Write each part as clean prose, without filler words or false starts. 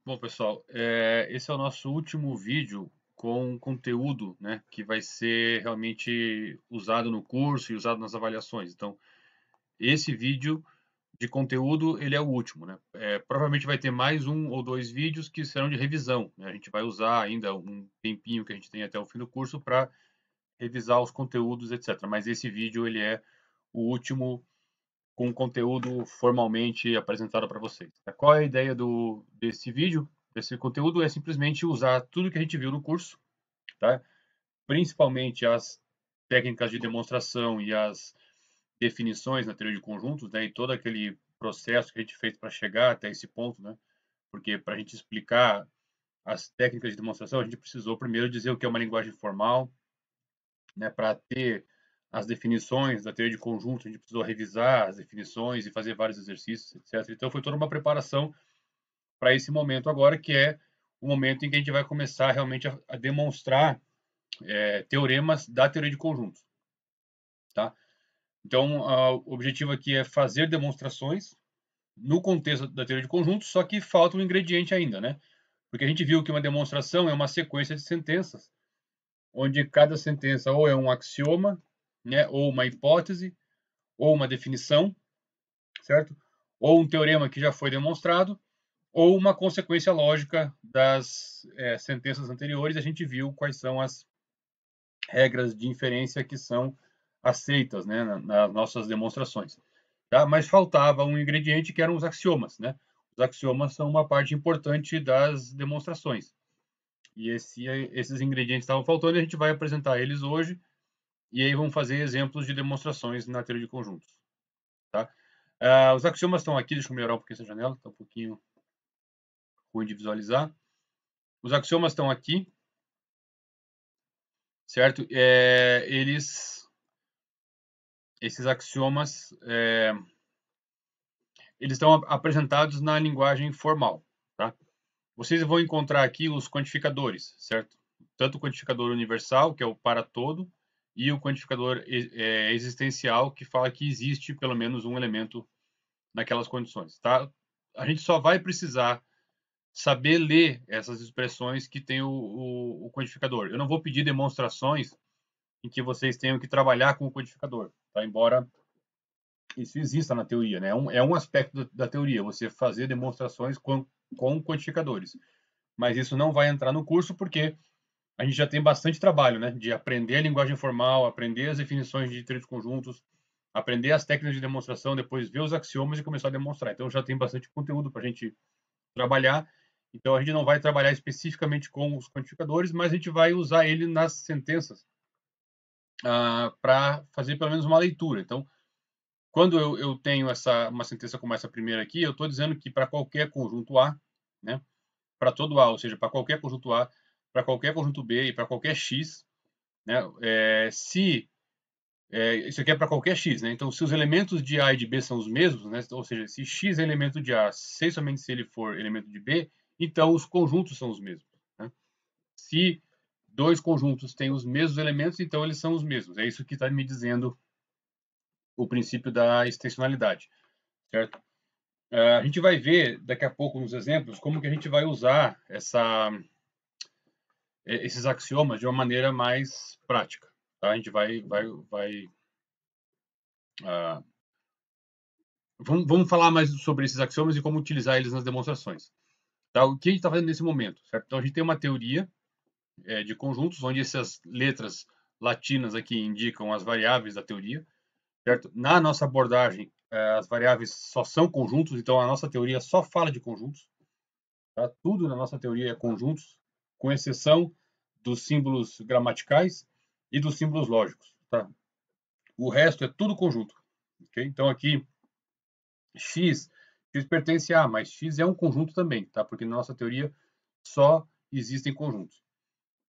Bom, pessoal, esse é o nosso último vídeo com conteúdo, né, que vai ser realmente usado no curso e usado nas avaliações. Então, esse vídeo de conteúdo, ele é o último, né? Provavelmente vai ter mais um ou dois vídeos que serão de revisão, né? A gente vai usar ainda um tempinho que a gente tem até o fim do curso para revisar os conteúdos, etc. Mas esse vídeo, ele é o último com conteúdo formalmente apresentado para vocês. Qual é a ideia desse vídeo, desse conteúdo? É simplesmente usar tudo que a gente viu no curso, tá? Principalmente as técnicas de demonstração e as definições na teoria de conjuntos, né? E todo aquele processo que a gente fez para chegar até esse ponto, né? Porque para a gente explicar as técnicas de demonstração, a gente precisou primeiro dizer o que é uma linguagem formal, né? Para ter as definições da teoria de conjunto, a gente precisou revisar as definições e fazer vários exercícios, etc. Então, foi toda uma preparação para esse momento agora, que é o momento em que a gente vai começar realmente a demonstrar teoremas da teoria de conjuntos, tá? Então, o objetivo aqui é fazer demonstrações no contexto da teoria de conjuntos, só que falta um ingrediente ainda, né? Porque a gente viu que uma demonstração é uma sequência de sentenças, onde cada sentença ou é um axioma, né, ou uma hipótese, ou uma definição, certo? Ou um teorema que já foi demonstrado, ou uma consequência lógica das sentenças anteriores. A gente viu quais são as regras de inferência que são aceitas, né, nas nossas demonstrações. Tá? Mas faltava um ingrediente que eram os axiomas, né? Os axiomas são uma parte importante das demonstrações. E esses ingredientes estavam faltando e a gente vai apresentar eles hoje. E aí vamos fazer exemplos de demonstrações na teoria de conjuntos. Tá? Os axiomas estão aqui, deixa eu melhorar um pouquinho essa janela, está um pouquinho ruim de visualizar. Os axiomas estão aqui, certo? Esses axiomas, eles estão apresentados na linguagem formal, tá? Vocês vão encontrar aqui os quantificadores, certo? Tanto o quantificador universal, que é o para todo, e o quantificador existencial, que fala que existe pelo menos um elemento naquelas condições, tá? A gente só vai precisar saber ler essas expressões que tem o quantificador. Eu não vou pedir demonstrações em que vocês tenham que trabalhar com o codificador, tá? Embora isso exista na teoria, né? É um aspecto da teoria, você fazer demonstrações com quantificadores. Mas isso não vai entrar no curso porque a gente já tem bastante trabalho, né? De aprender a linguagem formal, aprender as definições de teoria de conjuntos, aprender as técnicas de demonstração, depois ver os axiomas e começar a demonstrar. Então já tem bastante conteúdo para a gente trabalhar. Então a gente não vai trabalhar especificamente com os quantificadores, mas a gente vai usar ele nas sentenças para fazer pelo menos uma leitura. Então, quando eu tenho uma sentença como essa primeira aqui, eu estou dizendo que para qualquer conjunto A, né, para todo A, ou seja, para qualquer conjunto A, para qualquer conjunto B e para qualquer X, né, isso aqui é para qualquer X, né? Então, se os elementos de A e de B são os mesmos, né, ou seja, se X é elemento de A, se somente se ele for elemento de B, então os conjuntos são os mesmos. Né? Se dois conjuntos têm os mesmos elementos, então eles são os mesmos. É isso que está me dizendo o princípio da extensionalidade, certo? A gente vai ver daqui a pouco nos exemplos como que a gente vai usar esses axiomas de uma maneira mais prática. Tá? A gente uh, vamos falar mais sobre esses axiomas e como utilizar eles nas demonstrações. Tá? O que a gente está fazendo nesse momento? Certo? Então a gente tem uma teoria de conjuntos onde essas letras latinas aqui indicam as variáveis da teoria. Certo? Na nossa abordagem, as variáveis só são conjuntos, então a nossa teoria só fala de conjuntos. Tá? Tudo na nossa teoria é conjuntos, com exceção dos símbolos gramaticais e dos símbolos lógicos. Tá? O resto é tudo conjunto. Okay? Então aqui, x pertence a, mas x é um conjunto também, tá? Porque na nossa teoria só existem conjuntos.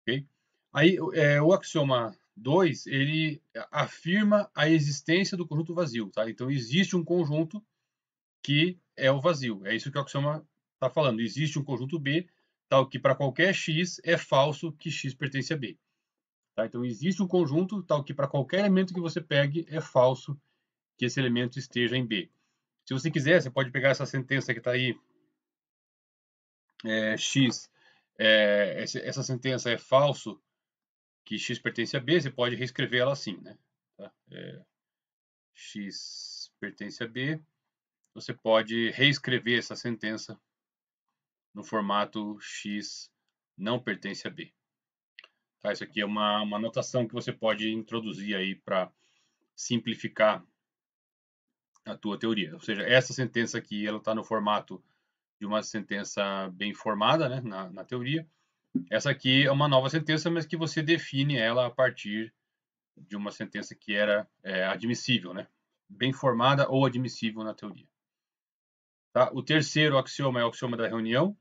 Okay? Aí, o axioma 2, ele afirma a existência do conjunto vazio. Tá? Então, existe um conjunto que é o vazio. É isso que o axioma está falando. Existe um conjunto B, tal que para qualquer x é falso que x pertence a B. Tá? Então, existe um conjunto, tal que para qualquer elemento que você pegue é falso que esse elemento esteja em B. Se você quiser, você pode pegar essa sentença que está aí X, essa sentença é falso, que X pertence a B, você pode reescrever ela assim, né? Tá? X pertence a B, você pode reescrever essa sentença no formato X não pertence a B. Tá? Isso aqui é uma anotação que você pode introduzir aí para simplificar a tua teoria. Ou seja, essa sentença aqui ela está no formato de uma sentença bem formada, né, na teoria. Essa aqui é uma nova sentença, mas que você define ela a partir de uma sentença que era admissível, né? Bem formada ou admissível na teoria. Tá? O terceiro axioma é o axioma da reunião.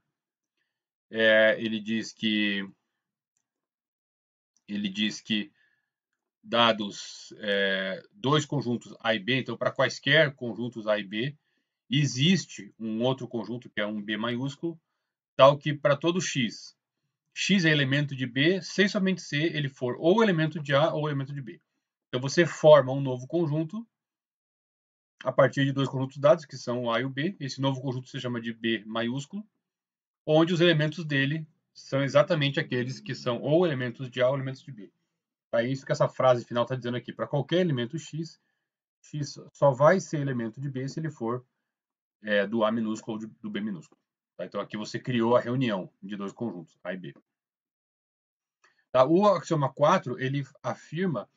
Ele diz que dados dois conjuntos A e B, então para quaisquer conjuntos A e B, existe um outro conjunto que é um B maiúsculo, tal que para todo X, X é elemento de B, se somente se ele for ou elemento de A ou elemento de B. Então você forma um novo conjunto a partir de dois conjuntos dados, que são o A e o B. Esse novo conjunto se chama de B maiúsculo, onde os elementos dele são exatamente aqueles que são ou elementos de A ou elementos de B. É isso que essa frase final está dizendo aqui. Para qualquer elemento X, X só vai ser elemento de B se ele for do A minúsculo ou do B minúsculo. Tá? Então aqui você criou a reunião de dois conjuntos, A e B. Tá? O axioma 4, ele afirma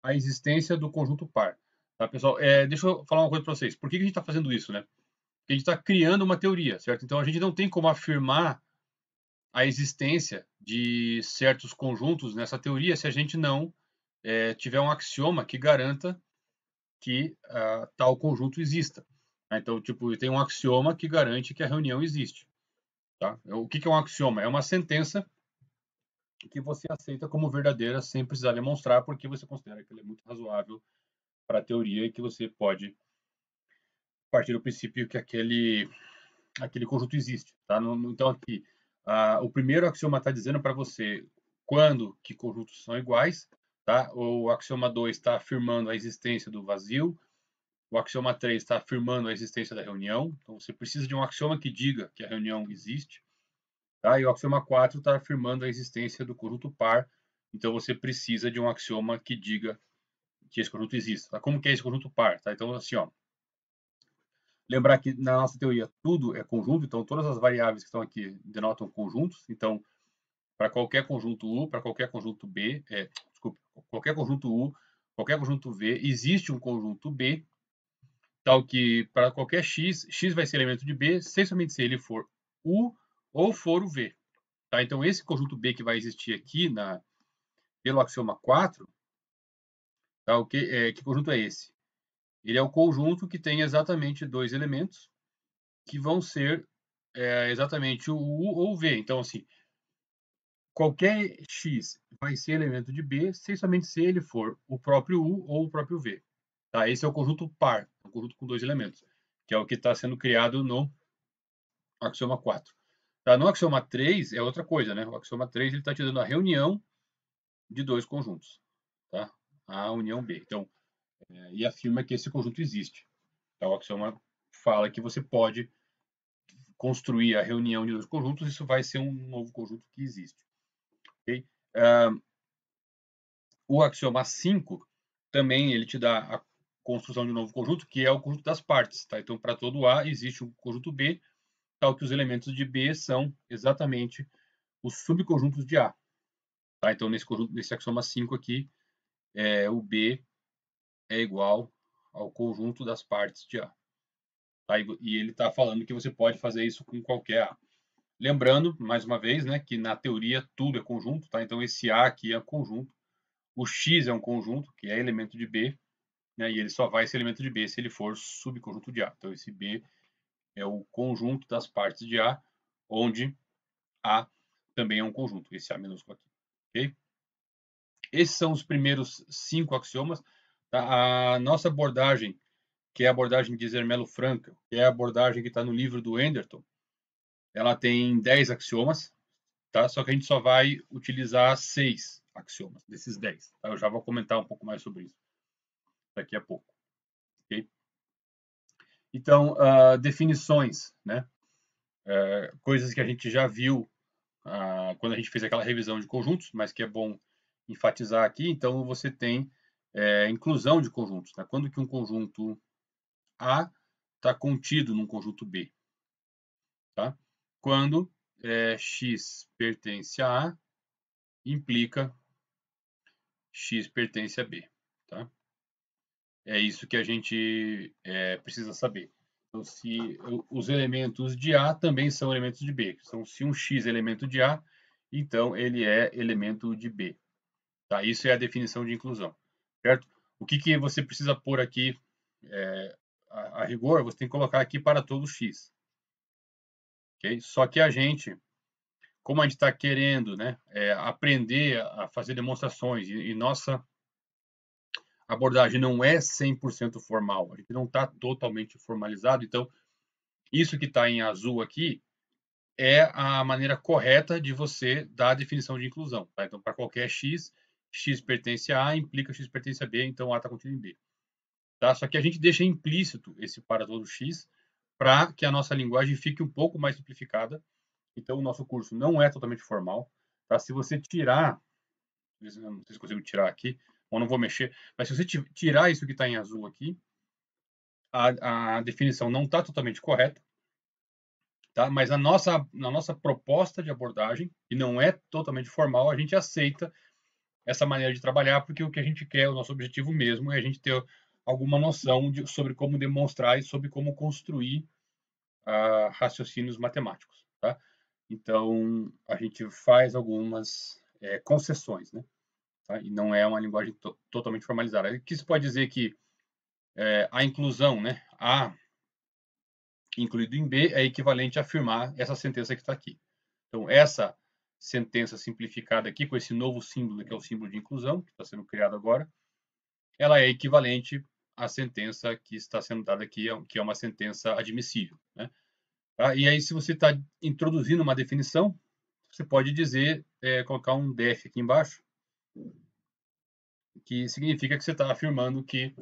a existência do conjunto par. Tá, pessoal? Deixa eu falar uma coisa para vocês. Por que a gente está fazendo isso, né? Porque a gente está criando uma teoria, certo? Então a gente não tem como afirmar a existência de certos conjuntos nessa teoria se a gente não tiver um axioma que garanta que tal conjunto exista. Então, tipo, tem um axioma que garante que a reunião existe. Tá? O que é um axioma? É uma sentença que você aceita como verdadeira sem precisar demonstrar, porque você considera que ela é muito razoável para a teoria e que você pode partir do princípio que aquele conjunto existe. Tá? Então, aqui, o primeiro axioma está dizendo para você quando que conjuntos são iguais. Tá? O axioma 2 está afirmando a existência do vazio. O axioma 3 está afirmando a existência da reunião. Então, você precisa de um axioma que diga que a reunião existe. Tá? E o axioma 4 está afirmando a existência do conjunto par. Então, você precisa de um axioma que diga que esse conjunto existe. Tá? Como que é esse conjunto par? Tá? Então, assim, ó, lembrar que na nossa teoria tudo é conjunto, então todas as variáveis que estão aqui denotam conjuntos. Então, para qualquer conjunto U, para qualquer conjunto B, desculpa, qualquer conjunto U, qualquer conjunto V, existe um conjunto B, tal que para qualquer X, X vai ser elemento de B, se somente se ele for U ou for o V. Tá? Então, esse conjunto B que vai existir aqui pelo axioma 4, tá? Que conjunto é esse? Ele é o conjunto que tem exatamente dois elementos que vão ser exatamente o U ou o V. Então, assim, qualquer X vai ser elemento de B se somente se ele for o próprio U ou o próprio V. Tá? Esse é o conjunto par, um conjunto com dois elementos, que é o que está sendo criado no axioma 4. Tá? No axioma 3 é outra coisa, né? O axioma 3 está te dando a reunião de dois conjuntos, tá? A união B. Então, e afirma que esse conjunto existe. Então, o axioma fala que você pode construir a reunião de dois conjuntos, isso vai ser um novo conjunto que existe. Okay? O axioma 5 também ele te dá a construção de um novo conjunto, que é o conjunto das partes. Tá? Então, para todo A existe um conjunto B, tal que os elementos de B são exatamente os subconjuntos de A. Tá? Então, nesse axioma 5 aqui, o B é igual ao conjunto das partes de A. Tá? E ele está falando que você pode fazer isso com qualquer A. Lembrando, mais uma vez, né, que na teoria tudo é conjunto. Tá? Então, esse A aqui é conjunto. O X é um conjunto, que é elemento de B, né, e ele só vai ser elemento de B se ele for subconjunto de A. Então, esse B é o conjunto das partes de A, onde A também é um conjunto, esse A minúsculo aqui. Okay? Esses são os primeiros 5 axiomas. Tá? A nossa abordagem, que é a abordagem de Zermelo Franca, que é a abordagem que está no livro do Enderton, ela tem 10 axiomas, tá? Só que a gente só vai utilizar 6 axiomas desses 10. Tá? Eu já vou comentar um pouco mais sobre isso daqui a pouco. Okay? Então, definições, né? coisas que a gente já viu quando a gente fez aquela revisão de conjuntos, mas que é bom enfatizar aqui. Então, você tem inclusão de conjuntos. Né? Quando que um conjunto A está contido num conjunto B? Tá? Quando X pertence a A, implica X pertence a B. Tá? É isso que a gente precisa saber. Então, se os elementos de A também são elementos de B. Então, se um X é elemento de A, então ele é elemento de B. Tá? Isso é a definição de inclusão. Certo? O que você precisa pôr aqui, a rigor, você tem que colocar aqui para todo X. Okay? Só que a gente, como a gente está querendo, né, aprender a fazer demonstrações, e nossa abordagem não é 100% formal, a gente não está totalmente formalizado, então isso que está em azul aqui é a maneira correta de você dar a definição de inclusão. Tá? Então, para qualquer x, x pertence a A, implica x pertence a B, então A está contido em B. Tá? Só que a gente deixa implícito esse para todo x para que a nossa linguagem fique um pouco mais simplificada. Então, o nosso curso não é totalmente formal. Tá? Se você tirar, não sei se consigo tirar aqui, ou não vou mexer, mas se você tirar isso que está em azul aqui, a definição não está totalmente correta. Tá? Mas na nossa proposta de abordagem, que não é totalmente formal, a gente aceita essa maneira de trabalhar, porque o que a gente quer, o nosso objetivo mesmo, é a gente ter alguma noção sobre como demonstrar e sobre como construir raciocínios matemáticos. Tá? Então, a gente faz algumas concessões, né? Tá? E não é uma linguagem totalmente formalizada. Aqui se pode dizer que a inclusão, né? A incluído em B é equivalente a afirmar essa sentença que está aqui. Então, essa sentença simplificada aqui, com esse novo símbolo, que é o símbolo de inclusão, que está sendo criado agora, ela é equivalente à sentença que está sendo dada aqui, que é uma sentença admissível. Né? Tá? E aí, se você está introduzindo uma definição, você pode dizer, colocar um def aqui embaixo, que significa que você está afirmando que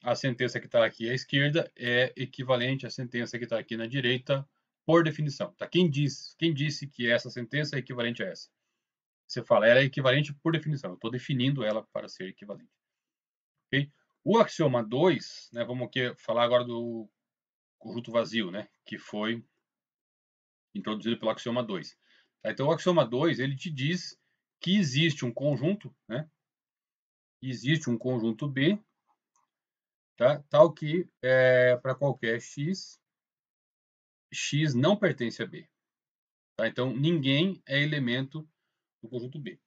a sentença que está aqui à esquerda é equivalente à sentença que está aqui na direita, por definição. Tá? Quem disse que essa sentença é equivalente a essa? Você fala, ela é equivalente por definição. Eu estou definindo ela para ser equivalente. Okay? O axioma 2, né, vamos aqui falar agora do conjunto vazio, né, que foi introduzido pelo axioma 2. Tá? Então, o axioma 2, ele te diz que existe um conjunto, né, existe um conjunto B, tá, tal que para qualquer x, x não pertence a B. Tá? Então, ninguém é elemento do conjunto B.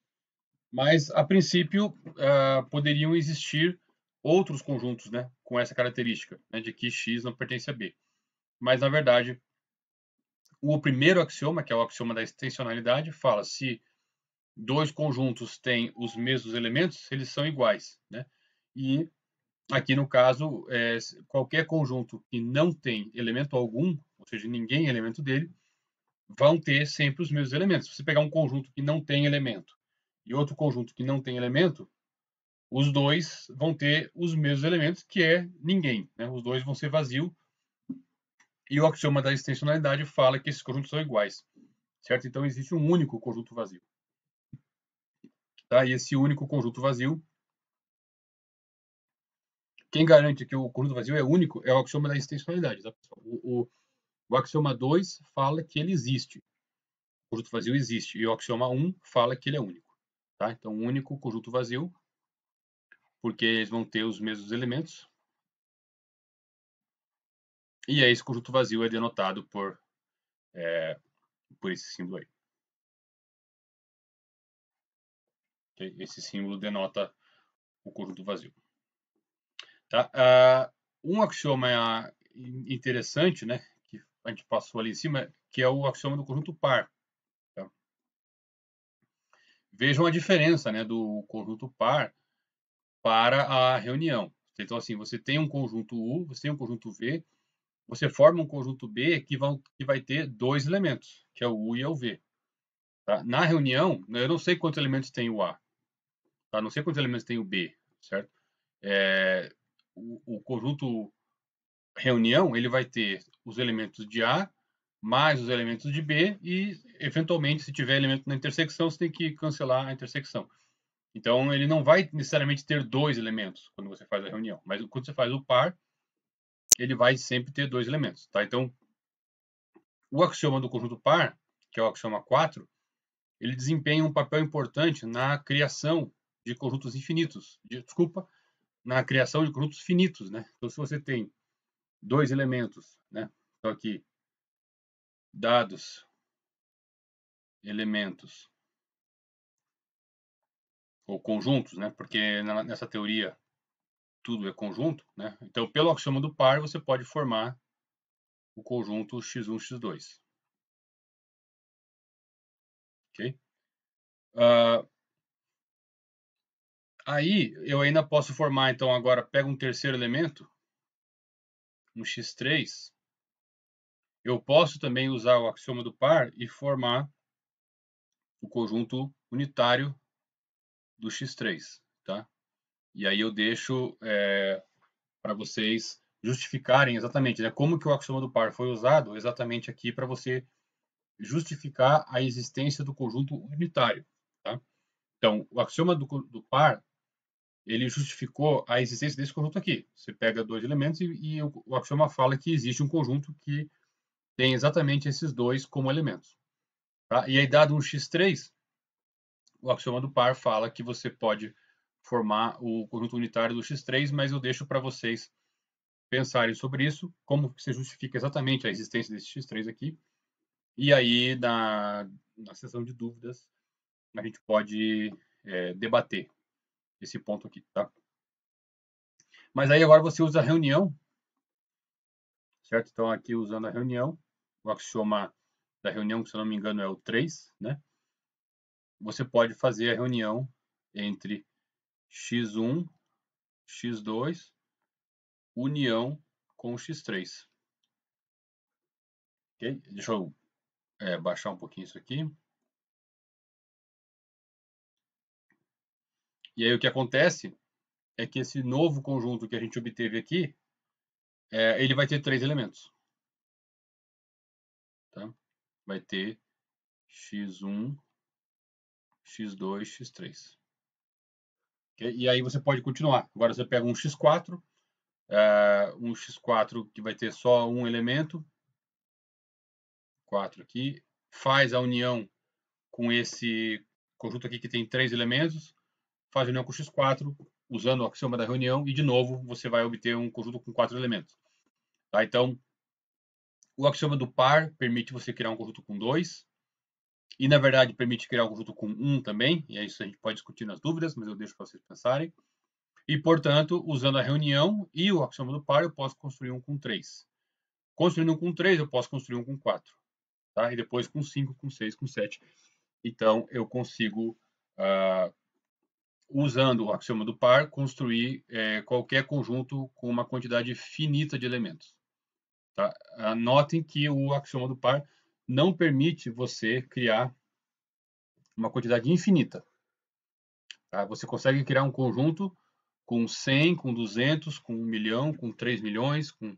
Mas, a princípio, poderiam existir outros conjuntos, né, com essa característica, né, de que x não pertence a B. Mas, na verdade, o primeiro axioma, que é o axioma da extensionalidade, fala se dois conjuntos têm os mesmos elementos, eles são iguais. Né? E aqui, no caso, qualquer conjunto que não tem elemento algum, ou seja, ninguém é elemento dele, vão ter sempre os mesmos elementos. Se você pegar um conjunto que não tem elemento e outro conjunto que não tem elemento, os dois vão ter os mesmos elementos, que é ninguém. Né? Os dois vão ser vazio. E o axioma da extensionalidade fala que esses conjuntos são iguais. Certo? Então, existe um único conjunto vazio. Tá? E esse único conjunto vazio, quem garante que o conjunto vazio é único é o axioma da extensionalidade. Tá, pessoal? O axioma 2 fala que ele existe. O conjunto vazio existe. E o axioma 1 fala que ele é único. Tá? Então, único conjunto vazio, porque eles vão ter os mesmos elementos. E aí, esse conjunto vazio é denotado por esse símbolo aí. Okay? Esse símbolo denota o conjunto vazio. Tá? Um axioma interessante, né, que a gente passou ali em cima, que é o axioma do conjunto par. Tá? Vejam a diferença, né, do conjunto par para a reunião. Então, assim, você tem um conjunto U, você tem um conjunto V, você forma um conjunto B que vai ter dois elementos, que é o U e é o V. Tá? Na reunião, eu não sei quantos elementos tem o A, tá? Não sei quantos elementos tem o B, certo? O conjunto reunião, ele vai ter os elementos de A mais os elementos de B e, eventualmente, se tiver elemento na intersecção, você tem que cancelar a intersecção. Então, ele não vai necessariamente ter dois elementos quando você faz a reunião, mas quando você faz o par, ele vai sempre ter dois elementos, tá? Então, o axioma do conjunto par, que é o axioma 4, ele desempenha um papel importante na criação de conjuntos infinitos. Desculpa, na criação de conjuntos finitos, né? Então, se você tem dois elementos, né? Então, aqui, dados, elementos, ou conjuntos, né? Porque nessa teoria tudo é conjunto, né? Então, pelo axioma do par, você pode formar o conjunto x1, x2. Ok? Aí, eu ainda posso formar, então, agora, pego um terceiro elemento, um x3. Eu posso também usar o axioma do par e formar o conjunto unitário do x3, tá? E aí eu deixo para vocês justificarem exatamente, né, como que o axioma do par foi usado exatamente aqui para você justificar a existência do conjunto unitário, tá? Então, o axioma do par, ele justificou a existência desse conjunto aqui. Você pega dois elementos e o axioma fala que existe um conjunto que tem exatamente esses dois como elementos, tá? E aí, dado um x3, o axioma do par fala que você pode formar o conjunto unitário do x3, mas eu deixo para vocês pensarem sobre isso, como você justifica exatamente a existência desse x3 aqui. E aí, na sessão de dúvidas, a gente pode debater esse ponto aqui, tá? Mas aí agora você usa a reunião, certo? Então, aqui usando a reunião, o axioma da reunião, que se eu não me engano é o 3, né? Você pode fazer a reunião entre x1, x2, união com o x3. Ok? Deixa eu baixar um pouquinho isso aqui. E aí o que acontece é que esse novo conjunto que a gente obteve aqui, ele vai ter três elementos. Tá? Vai ter x1, x2, x3. Okay? E aí você pode continuar. Agora você pega um x4 que vai ter só um elemento, 4 aqui, faz a união com esse conjunto aqui que tem três elementos, faz a união com o x4, usando o axioma da reunião, e de novo você vai obter um conjunto com quatro elementos. Tá? Então, o axioma do par permite você criar um conjunto com 2, e na verdade permite criar um conjunto com 1 também, e é isso a gente pode discutir nas dúvidas, mas eu deixo para vocês pensarem. E, portanto, usando a reunião e o axioma do par, eu posso construir um com 3. Construindo um com 3, eu posso construir um com 4. Tá? E depois com 5, com 6, com 7. Então, eu consigo, usando o axioma do par, construir qualquer conjunto com uma quantidade finita de elementos. Tá? Notem que o axioma do par não permite você criar uma quantidade infinita. Tá? Você consegue criar um conjunto com 100, com 200, com 1 milhão, com 3 milhões, com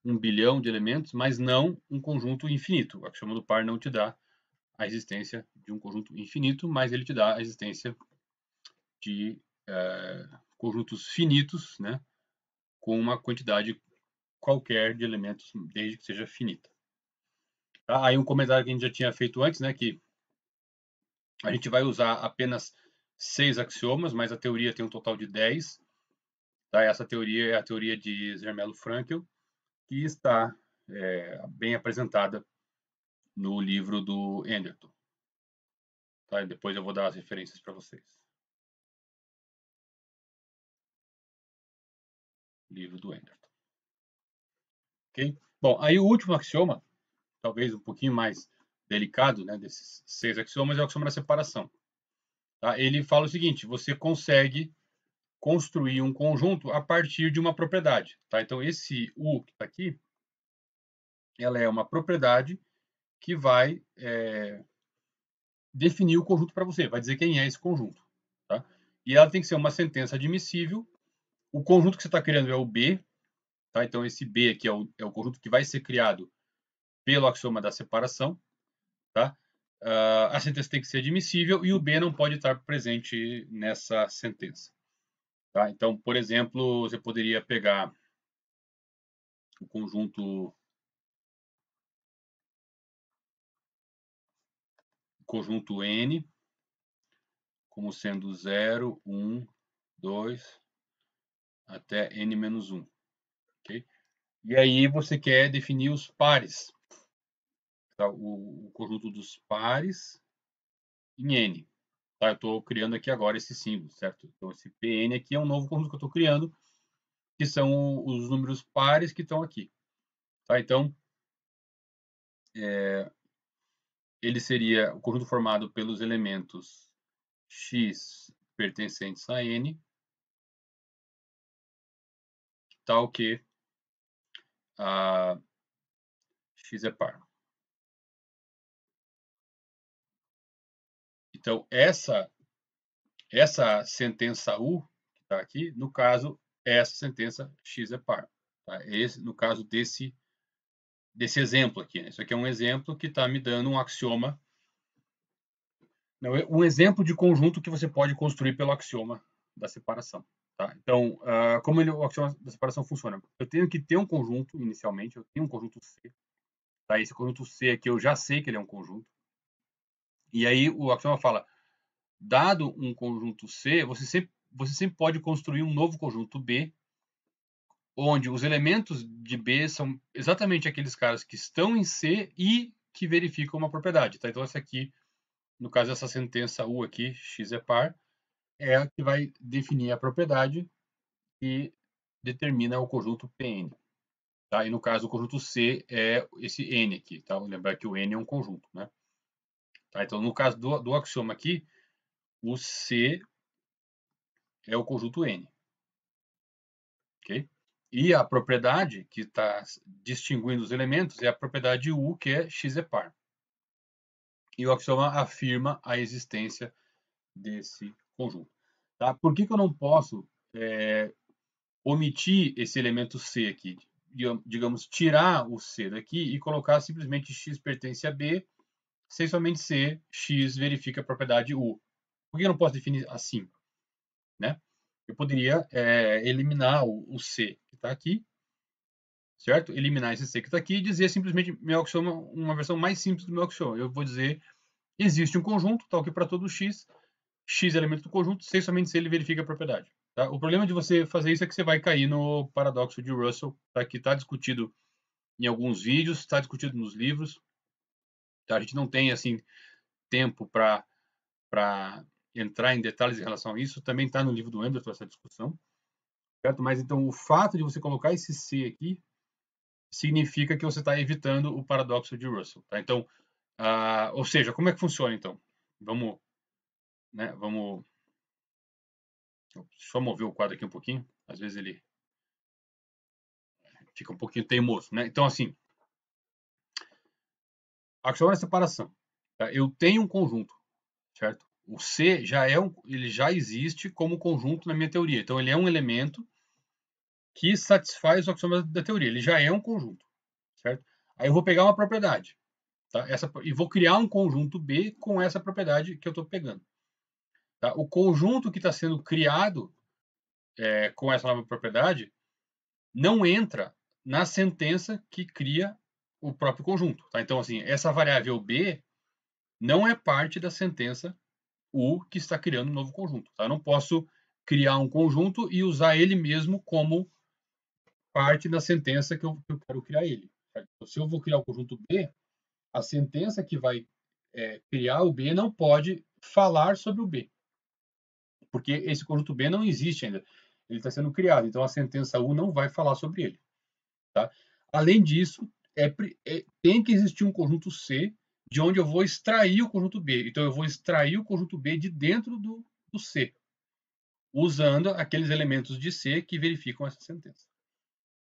1 bilhão de elementos, mas não um conjunto infinito. O axioma do par não te dá a existência de um conjunto infinito, mas ele te dá a existência de conjuntos finitos, né, com uma quantidade qualquer de elementos, desde que seja finita. Tá? Aí um comentário que a gente já tinha feito antes, né, que a gente vai usar apenas 6 axiomas, mas a teoria tem um total de 10. Tá? Essa teoria é a teoria de Zermelo-Fraenkel, que está bem apresentada no livro do Anderton. Tá? E depois eu vou dar as referências para vocês. Livro do Anderton. Ok? Bom, aí o último axioma, talvez um pouquinho mais delicado, né, desses 6 axiomas, é o axioma da separação. Tá? Ele fala o seguinte: você consegue construir um conjunto a partir de uma propriedade. Tá? Então, esse U que está aqui, ela é uma propriedade que vai definir o conjunto para você, vai dizer quem é esse conjunto. Tá? E ela tem que ser uma sentença admissível. O conjunto que você está criando é o B. Tá? Então, esse B aqui é o conjunto que vai ser criado pelo axioma da separação, tá? A sentença tem que ser admissível e o B não pode estar presente nessa sentença. Tá? Então, por exemplo, você poderia pegar o conjunto N como sendo 0, 1, 2, até N-1. Okay? E aí você quer definir os pares. Tá? O conjunto dos pares em N. Tá? Eu estou criando aqui agora esse símbolo, certo? Então, esse Pn aqui é um novo conjunto que eu estou criando, que são os números pares que estão aqui. Tá? Então, ele seria o conjunto formado pelos elementos x pertencentes a N, tal que a x é par. Então, essa sentença U, que está aqui, no caso, essa sentença x é par. Tá? Esse, no caso desse exemplo aqui. Né? Isso aqui é um exemplo que está me dando um axioma. Não, um exemplo de conjunto que você pode construir pelo axioma da separação. Tá? Então, como o axioma da separação funciona? Eu tenho que ter um conjunto, inicialmente, eu tenho um conjunto C. Tá? Esse conjunto C aqui eu já sei que ele é um conjunto. E aí o axioma fala, dado um conjunto C, você sempre pode construir um novo conjunto B, onde os elementos de B são exatamente aqueles caras que estão em C e que verificam uma propriedade. Tá? Então, essa aqui, no caso, essa sentença U aqui, x é par, é a que vai definir a propriedade que determina o conjunto Pn. Tá? E no caso, o conjunto C é esse N aqui. Tá? Lembrar que o N é um conjunto. Né? Tá? Então, no caso do axioma aqui, o C é o conjunto N. Okay? E a propriedade que está distinguindo os elementos é a propriedade U, que é x é par. E o axioma afirma a existência desse conjunto. Tá? Por que eu não posso omitir esse elemento C aqui? Digamos, tirar o C daqui e colocar simplesmente x pertence a B, sem somente C, x verifica a propriedade U. Por que eu não posso definir assim? Né? Eu poderia eliminar o C que está aqui, certo? Eliminar esse C que está aqui e dizer simplesmente meu axioma, uma versão mais simples do meu axioma. Eu vou dizer, existe um conjunto, tal que para todo x, x é elemento do conjunto, sem somente se ele verifica a propriedade. Tá? O problema de você fazer isso é que você vai cair no paradoxo de Russell, tá? Que está discutido em alguns vídeos, está discutido nos livros. Tá? A gente não tem assim tempo para entrar em detalhes em relação a isso. Também está no livro do Anderson essa discussão. Certo? Mas então o fato de você colocar esse C aqui significa que você está evitando o paradoxo de Russell. Tá? Então, ou seja, como é que funciona então? Vamos só mover o quadro aqui um pouquinho. Às vezes ele fica um pouquinho teimoso, né? Então, assim, axioma da separação. Tá? Eu tenho um conjunto, certo? O C ele já existe como conjunto na minha teoria. Então, ele é um elemento que satisfaz o axioma da teoria. Ele já é um conjunto, certo? Aí eu vou pegar uma propriedade, tá? E vou criar um conjunto B com essa propriedade que eu estou pegando. Tá? O conjunto que está sendo criado com essa nova propriedade não entra na sentença que cria o próprio conjunto. Tá? Então, assim, essa variável B não é parte da sentença U que está criando um novo conjunto. Tá? Eu não posso criar um conjunto e usar ele mesmo como parte da sentença que eu quero criar ele. Certo? Então, se eu vou criar o conjunto B, a sentença que vai criar o B não pode falar sobre o B, porque esse conjunto B não existe ainda. Ele está sendo criado, então a sentença U não vai falar sobre ele. Tá? Além disso, tem que existir um conjunto C de onde eu vou extrair o conjunto B. Então, eu vou extrair o conjunto B de dentro do C, usando aqueles elementos de C que verificam essa sentença.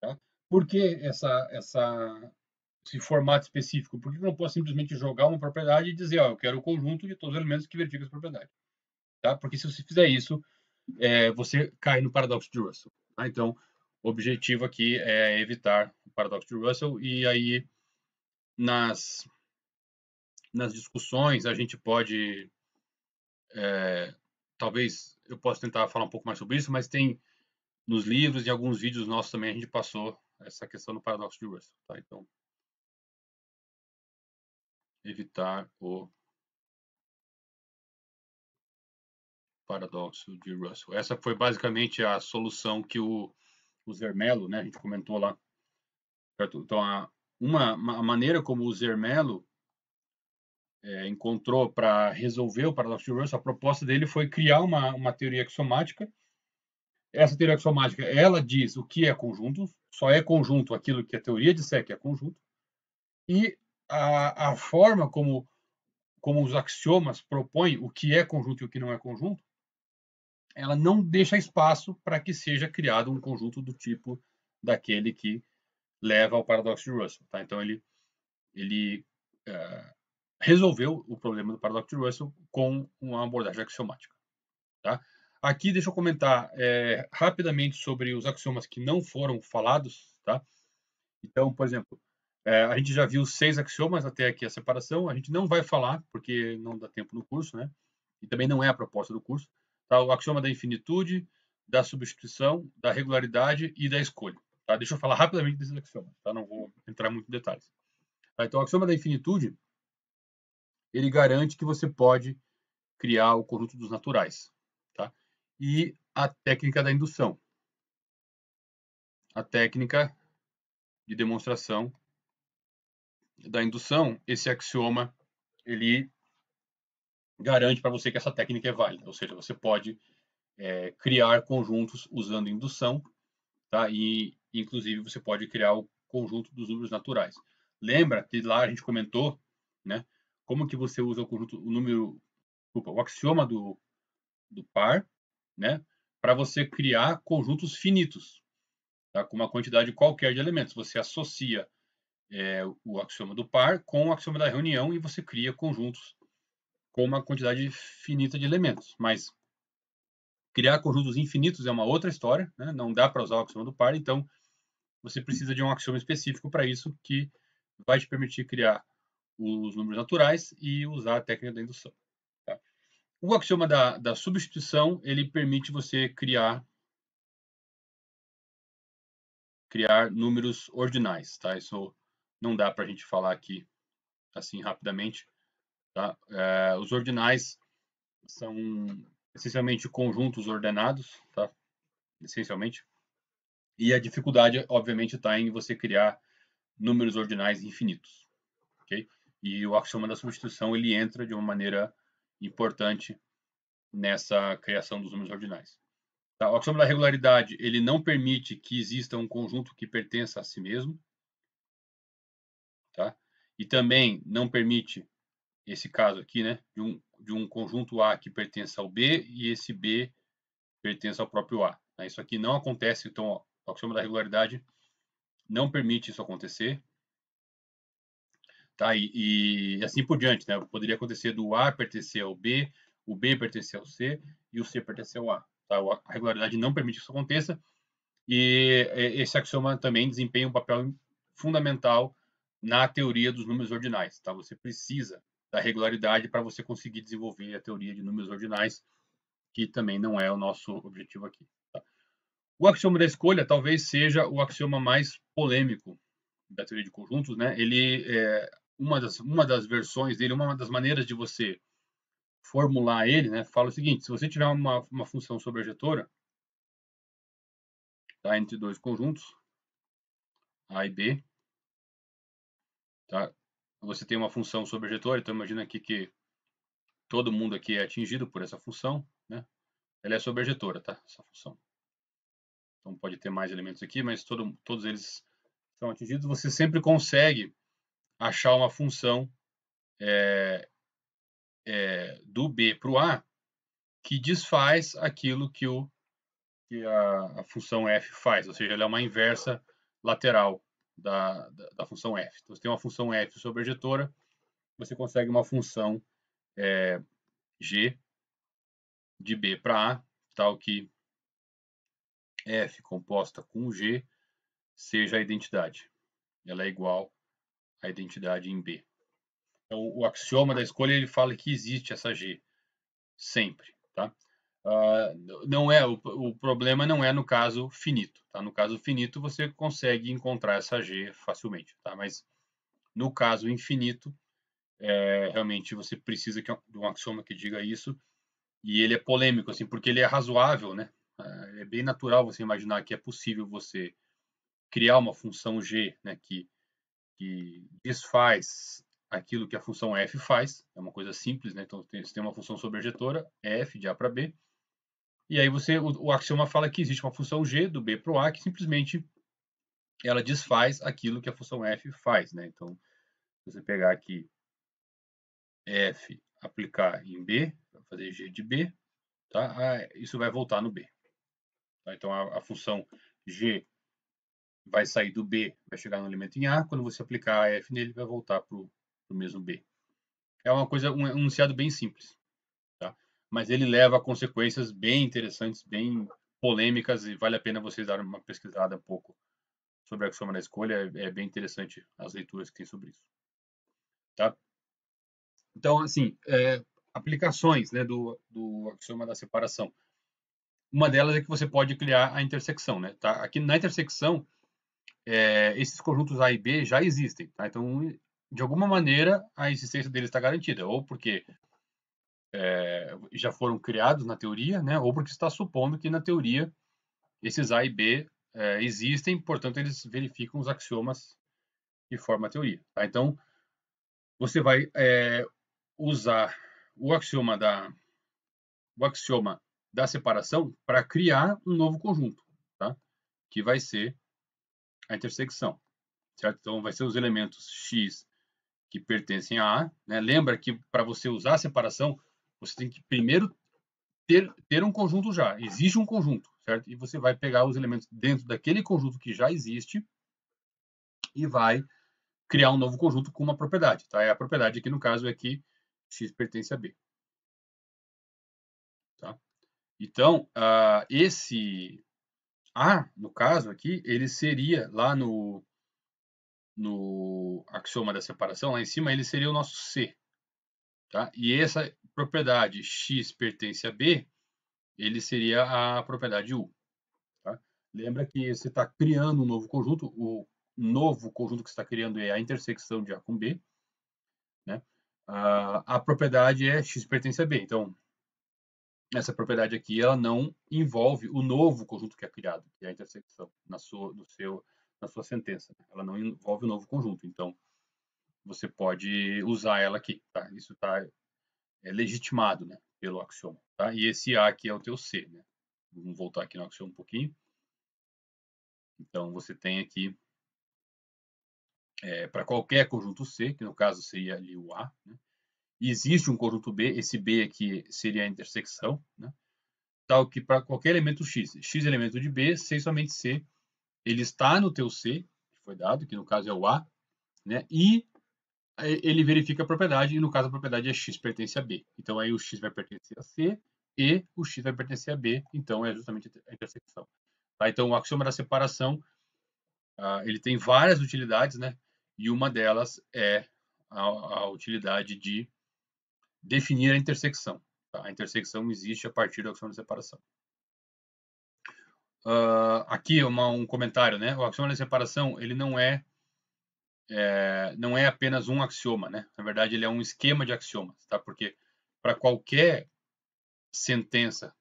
Tá? Por que esse formato específico? Por que eu não posso simplesmente jogar uma propriedade e dizer, ó, eu quero o conjunto de todos os elementos que verificam essa propriedade? Tá? Porque se você fizer isso, você cai no paradoxo de Russell. Tá? Então, o objetivo aqui é evitar o paradoxo de Russell e aí nas discussões a gente pode, talvez eu possa tentar falar um pouco mais sobre isso, mas tem nos livros e alguns vídeos nossos também a gente passou essa questão do paradoxo de Russell, tá? Então, evitar o paradoxo de Russell. Essa foi basicamente a solução que o Zermelo, né, a gente comentou lá. Certo? Então, a maneira como o Zermelo encontrou para resolver o paradoxo de Russell, a proposta dele foi criar uma teoria axiomática. Essa teoria axiomática, ela diz o que é conjunto, só é conjunto aquilo que a teoria disser que é conjunto, e a forma como os axiomas propõem o que é conjunto e o que não é conjunto, ela não deixa espaço para que seja criado um conjunto do tipo daquele que leva ao paradoxo de Russell. Tá? Então, ele resolveu o problema do paradoxo de Russell com uma abordagem axiomática. Tá? Aqui, deixa eu comentar rapidamente sobre os axiomas que não foram falados. Tá? Então, por exemplo, a gente já viu 6 axiomas até aqui a separação. A gente não vai falar, porque não dá tempo no curso, né? E também não é a proposta do curso. Tá? O axioma da infinitude, da substituição, da regularidade e da escolha. Tá? Deixa eu falar rapidamente desses axiomas, tá? Não vou entrar muito em detalhes. Tá? Então, o axioma da infinitude, ele garante que você pode criar o conjunto dos naturais. Tá? E a técnica da indução. A técnica de demonstração da indução, esse axioma, ele garante para você que essa técnica é válida, ou seja, você pode criar conjuntos usando indução, tá? E inclusive você pode criar o conjunto dos números naturais. Lembra que lá a gente comentou, né? Como que você usa o conjunto, o axioma do par, né? Para você criar conjuntos finitos, tá? Com uma quantidade qualquer de elementos. Você associa o axioma do par com o axioma da reunião e você cria conjuntos com uma quantidade finita de elementos. Mas criar conjuntos infinitos é uma outra história, né? Não dá para usar o axioma do par, então você precisa de um axioma específico para isso que vai te permitir criar os números naturais e usar a técnica da indução. Tá? O axioma da substituição, ele permite você criar números ordinais. Tá? Isso não dá para a gente falar aqui assim rapidamente. Tá? Os ordinais são essencialmente conjuntos ordenados, tá? Essencialmente. E a dificuldade, obviamente, está em você criar números ordinais infinitos, ok? E o axioma da substituição ele entra de uma maneira importante nessa criação dos números ordinais. Tá? O axioma da regularidade ele não permite que exista um conjunto que pertença a si mesmo, tá? E também não permite esse caso aqui, né, de um conjunto A que pertença ao B e esse B pertence ao próprio A. Né? Isso aqui não acontece, então ó, o axioma da regularidade não permite isso acontecer. Tá? E assim por diante. Né? Poderia acontecer do A pertencer ao B, o B pertencer ao C e o C pertencer ao A. Tá? A regularidade não permite que isso aconteça e esse axioma também desempenha um papel fundamental na teoria dos números ordinais. Tá? Você precisa da regularidade para você conseguir desenvolver a teoria de números ordinais, que também não é o nosso objetivo aqui. Tá? O axioma da escolha talvez seja o axioma mais polêmico da teoria de conjuntos, né? Ele uma das versões dele, uma das maneiras de você formular ele, né? Fala o seguinte: se você tiver uma função sobrejetora, tá? Entre dois conjuntos A e B, tá? Você tem uma função sobrejetora, então imagina aqui que todo mundo aqui é atingido por essa função, né? Ela é sobrejetora, tá? Essa função. Então pode ter mais elementos aqui, mas todos eles são atingidos. Você sempre consegue achar uma função do B para o A que desfaz aquilo que a função f faz, ou seja, ela é uma inversa lateral da função f. Então, você tem uma função f sobrejetora, você consegue uma função g de b para a, tal que f composta com g seja a identidade. Ela é igual a identidade em B. Então, o axioma da escolha ele fala que existe essa G sempre, tá? Não é o problema não é no caso finito, tá? No caso finito você consegue encontrar essa G facilmente, tá? Mas no caso infinito, realmente você precisa de um axioma que diga isso, e ele é polêmico assim, porque ele é razoável, né? É bem natural você imaginar que é possível você criar uma função G, né, que desfaz aquilo que a função f faz, é uma coisa simples, né? Então você tem uma função sobrejetora, f de a para b, e aí o axioma fala que existe uma função g do b para o a que simplesmente ela desfaz aquilo que a função f faz, né? Então, se você pegar aqui f, aplicar em b, vai fazer g de b, tá? Isso vai voltar no b. Tá? Então, a função g vai sair do b, vai chegar no elemento em a, quando você aplicar a f nele, vai voltar para o mesmo b. É uma coisa, um enunciado bem simples, tá? Mas ele leva a consequências bem interessantes, bem polêmicas, e vale a pena vocês darem uma pesquisada um pouco sobre a axioma da escolha. É bem interessante as leituras que tem sobre isso, tá? Então, assim, aplicações, né, do axioma da separação. Uma delas é que você pode criar a intersecção, né? Tá? Aqui na intersecção, esses conjuntos A e B já existem, tá? Então, de alguma maneira, a existência deles está garantida, ou porque já foram criados na teoria, né? Ou porque está supondo que na teoria esses A e B existem, portanto eles verificam os axiomas que formam a teoria. Tá? Então você vai usar o axioma da separação para criar um novo conjunto, tá? Que vai ser a intersecção, certo? Então vai ser os elementos x que pertencem a A, né? Lembra que para você usar a separação você tem que primeiro ter um conjunto já. Existe um conjunto, certo? E você vai pegar os elementos dentro daquele conjunto que já existe e vai criar um novo conjunto com uma propriedade, tá? A propriedade aqui, no caso, é que x pertence a B. Tá? Então, esse A, no caso aqui, ele seria lá no axioma da separação, lá em cima, ele seria o nosso C. Tá? E essa propriedade x pertence a B, ele seria a propriedade U. Tá? Lembra que você está criando um novo conjunto, o novo conjunto que você está criando é a intersecção de A com B, né? A propriedade é x pertence a B. Então, essa propriedade aqui ela não envolve o novo conjunto que é criado, que é a intersecção, na sua sentença. Ela não envolve o novo conjunto. Então, você pode usar ela aqui. Tá? Isso está legitimado, né, pelo axioma. Tá? E esse A aqui é o teu C. Né? Vamos voltar aqui no axioma um pouquinho. Então, você tem aqui, para qualquer conjunto C, que no caso seria ali o A, né? Existe um conjunto B, esse B aqui seria a intersecção, né? Tal que para qualquer elemento x, x elemento de B, C somente C, ele está no teu C, que foi dado, que no caso é o A, né? E ele verifica a propriedade, e no caso a propriedade é x pertence a B. Então aí o x vai pertencer a C e o x vai pertencer a B, então é justamente a intersecção. Tá? Então o axioma da separação, ele tem várias utilidades, né? E uma delas é a utilidade de definir a intersecção. Tá? A intersecção existe a partir do axioma da separação. Aqui um comentário, né? O axioma da separação ele não é apenas um axioma, né? Na verdade, ele é um esquema de axiomas, tá? Porque para qualquer sentença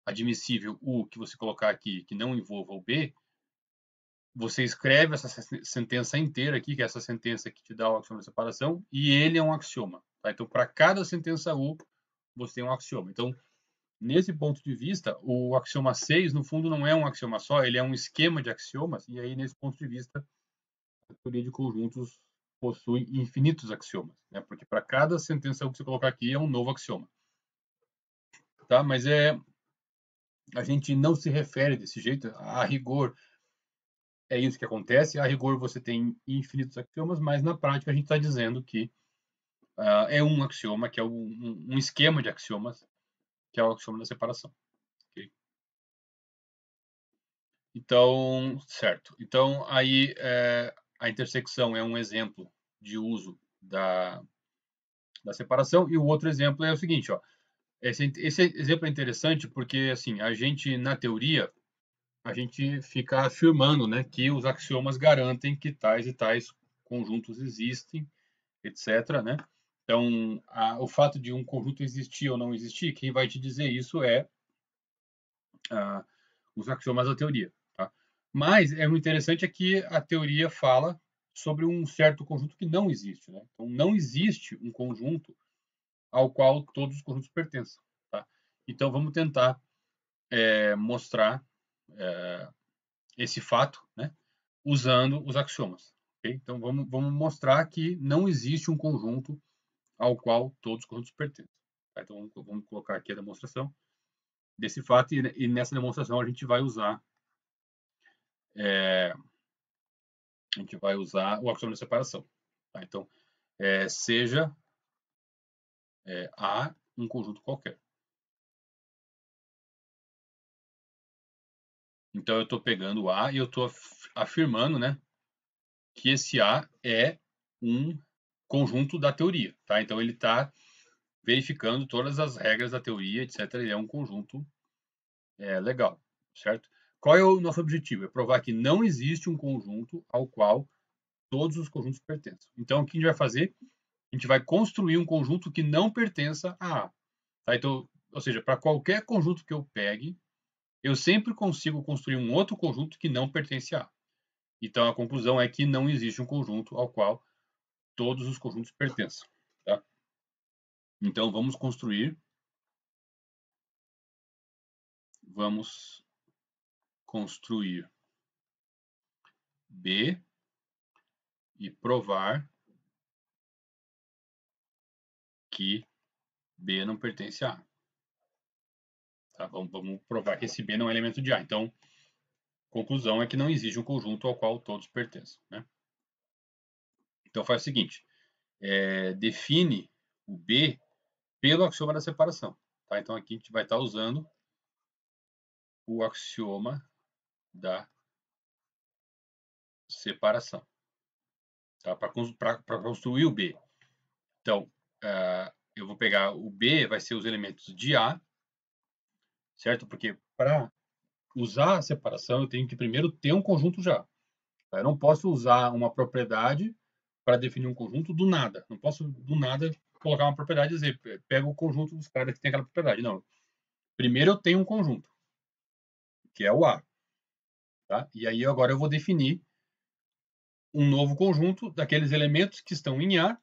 admissível U que você colocar aqui que não envolva o B, você escreve essa sentença inteira aqui, que é essa sentença que te dá o axioma da separação, e ele é um axioma. Tá? Então, para cada sentença U, você tem um axioma. Então, nesse ponto de vista, o axioma 6, no fundo, não é um axioma só, ele é um esquema de axiomas, e aí, nesse ponto de vista, a teoria de conjuntos possui infinitos axiomas, né? Porque para cada sentença que você colocar aqui é um novo axioma. Tá? Mas a gente não se refere desse jeito, a rigor é isso que acontece, a rigor você tem infinitos axiomas, mas na prática a gente está dizendo que é um axioma, que é um esquema de axiomas, que é o axioma da separação. Okay? Então, certo. Então, aí a intersecção é um exemplo de uso da separação. E o outro exemplo é o seguinte, ó. Esse exemplo é interessante porque, assim, a gente, na teoria, a gente fica afirmando, né, que os axiomas garantem que tais e tais conjuntos existem, etc., né? Então, o fato de um conjunto existir ou não existir, quem vai te dizer isso é os axiomas da teoria, tá? Mas é muito interessante é que a teoria fala sobre um certo conjunto que não existe, né? Então, não existe um conjunto ao qual todos os conjuntos pertençam, tá? Então, vamos tentar mostrar esse fato, né? Usando os axiomas, ok? Então, vamos mostrar que não existe um conjunto ao qual todos os conjuntos pertencem. Tá? Então, vamos colocar aqui a demonstração desse fato e nessa demonstração a gente vai usar o axioma de separação. Tá? Então, seja A um conjunto qualquer. Então, eu estou pegando A e eu estou afirmando, né, que esse A é um conjunto da teoria. Tá? Então, ele está verificando todas as regras da teoria, etc. Ele é um conjunto legal, certo? Qual é o nosso objetivo? É provar que não existe um conjunto ao qual todos os conjuntos pertencem. Então, o que a gente vai fazer? A gente vai construir um conjunto que não pertença a A. Tá? Então, ou seja, para qualquer conjunto que eu pegue, eu sempre consigo construir um outro conjunto que não pertence a A. Então, a conclusão é que não existe um conjunto ao qual todos os conjuntos pertençam. Tá? Então, vamos construir B e provar que B não pertence a A. Tá? Vamos provar que esse B não é elemento de A. Então, conclusão é que não existe um conjunto ao qual todos pertencem. Né? Então, faz o seguinte. Define o B pelo axioma da separação. Tá? Então, aqui a gente vai estar usando o axioma da separação. Tá? Para construir o B. Então, eu vou pegar o B, vai ser os elementos de A, certo? Porque para usar a separação, eu tenho que primeiro ter um conjunto já. Tá? Eu não posso usar uma propriedade para definir um conjunto do nada. Não posso, do nada, colocar uma propriedade e dizer, pega o conjunto dos caras que tem aquela propriedade. Não. Primeiro eu tenho um conjunto, que é o A. Tá? E aí agora eu vou definir um novo conjunto daqueles elementos que estão em A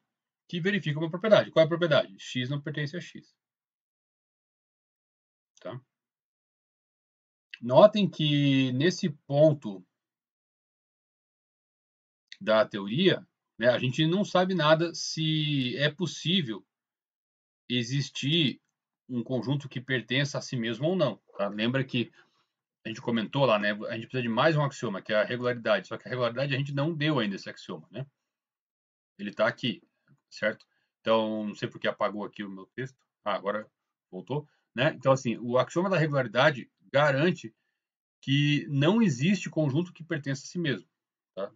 que verificam uma propriedade. Qual é a propriedade? X não pertence a X. Tá? Notem que nesse ponto da teoria, né, a gente não sabe nada se é possível existir um conjunto que pertença a si mesmo ou não. Tá? Lembra que a gente comentou lá, né? A gente precisa de mais um axioma, que é a regularidade. Só que a regularidade a gente não deu ainda esse axioma, né? Ele está aqui, certo? Então, não sei porque apagou aqui o meu texto. Agora voltou, né? Então, assim, o axioma da regularidade garante que não existe conjunto que pertença a si mesmo, tá?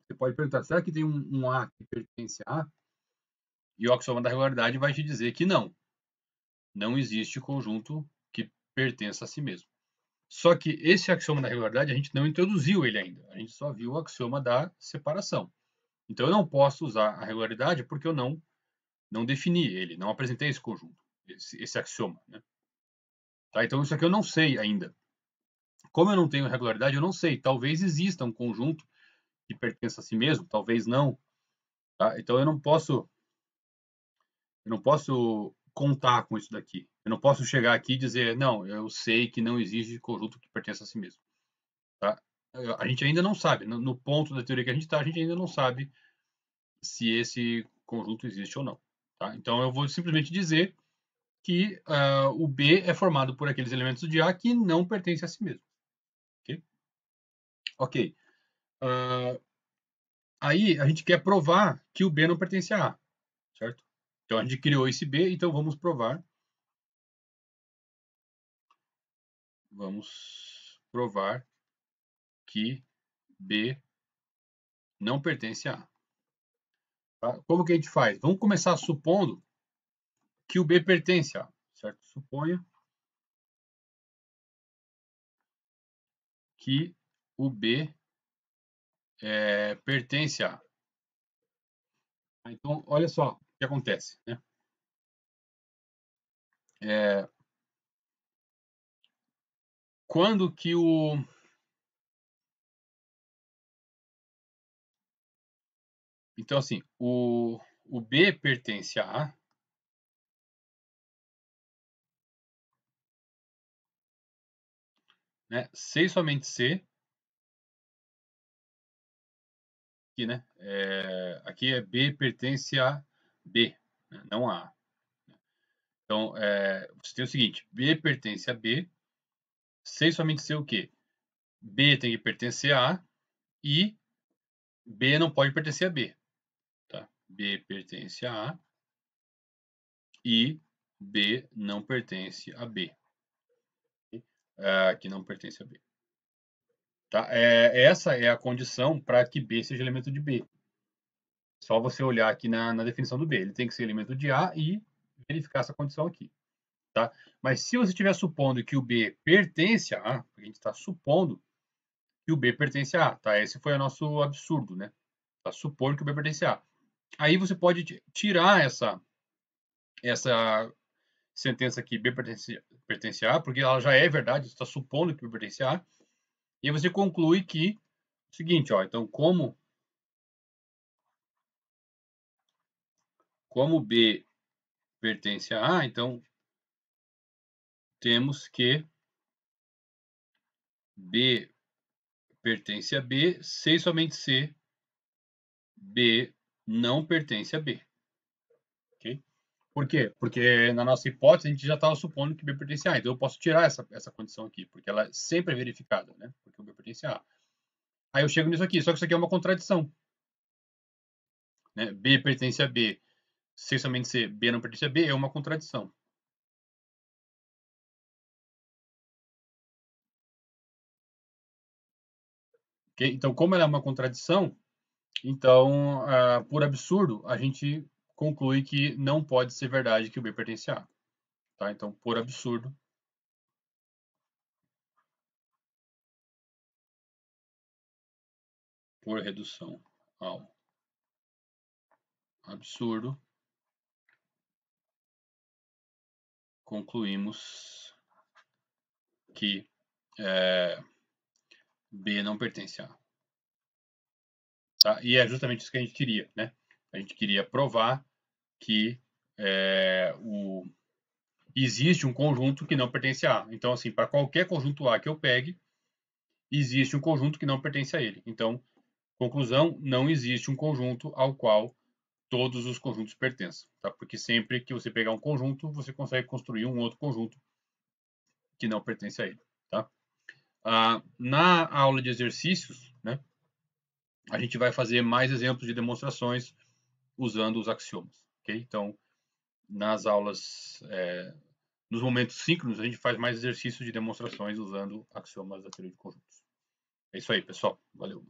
Você pode perguntar, será que tem um A que pertence a A? E o axioma da regularidade vai te dizer que não. Não existe conjunto que pertença a si mesmo. Só que esse axioma da regularidade a gente não introduziu ele ainda. A gente só viu o axioma da separação. Então eu não posso usar a regularidade porque eu não defini ele, não apresentei esse conjunto, esse axioma. Né? Tá? Então isso aqui eu não sei ainda. Como eu não tenho regularidade, eu não sei. Talvez exista um conjunto que pertença a si mesmo, talvez não. Tá? Então eu não posso contar com isso daqui. Eu não posso chegar aqui e dizer, não, eu sei que não existe conjunto que pertença a si mesmo. Tá? A gente ainda não sabe. No ponto da teoria que a gente está, a gente ainda não sabe se esse conjunto existe ou não. Tá? Então eu vou simplesmente dizer que o B é formado por aqueles elementos de A que não pertencem a si mesmo. Ok? Ok. Aí a gente quer provar que o B não pertence a A, certo? Então a gente criou esse B, então vamos provar. Vamos provar que B não pertence a A. Tá? Como que a gente faz? Vamos começar supondo que o B pertence a A, certo? Suponha que o B pertence a A. Então, olha só o que acontece, né? Quando que o... Então, assim, o B pertence a A, né? Se e somente se, aqui, né? Aqui é B pertence a B, né? Não a A. Então, você tem o seguinte, B pertence a B, se e somente se o quê? B tem que pertencer a A e B não pode pertencer a B. Tá? B pertence a A e B não pertence a B. Que não pertence a B. Tá? Essa é a condição para que B seja elemento de B. Só você olhar aqui na definição do B. Ele tem que ser elemento de A e verificar essa condição aqui. Tá? Mas se você estiver supondo que o B pertence a A, a gente está supondo que o B pertence a A. Tá? Esse foi o nosso absurdo, né? Tá? Supor que o B pertence a A. Aí você pode tirar essa sentença aqui, B pertence a A, porque ela já é verdade, você está supondo que B pertence a A. E aí você conclui que o seguinte, ó, então como B pertence a A, então temos que B pertence a B, se e somente se B não pertence a B. Ok? Por quê? Porque na nossa hipótese a gente já estava supondo que B pertence a A. Então eu posso tirar essa condição aqui, porque ela sempre é verificada, né? Porque o B pertence a A. Aí eu chego nisso aqui, só que isso aqui é uma contradição. Né? B pertence a B, se e somente se B não pertence a B, é uma contradição. Okay? Então, como ela é uma contradição, então, por absurdo, a gente conclui que não pode ser verdade que o B pertence a A. Tá? Então, por absurdo, por redução ao absurdo, concluímos que B não pertence a A. Tá? E é justamente isso que a gente queria, né? A gente queria provar que existe um conjunto que não pertence a A. Então, assim, para qualquer conjunto A que eu pegue, existe um conjunto que não pertence a ele. Então, conclusão, não existe um conjunto ao qual todos os conjuntos pertençam, tá? Porque sempre que você pegar um conjunto, você consegue construir um outro conjunto que não pertence a ele, tá? Na aula de exercícios, né, a gente vai fazer mais exemplos de demonstrações usando os axiomas, ok? Então, nas aulas, nos momentos síncronos, a gente faz mais exercícios de demonstrações usando axiomas da teoria de conjuntos. É isso aí, pessoal. Valeu.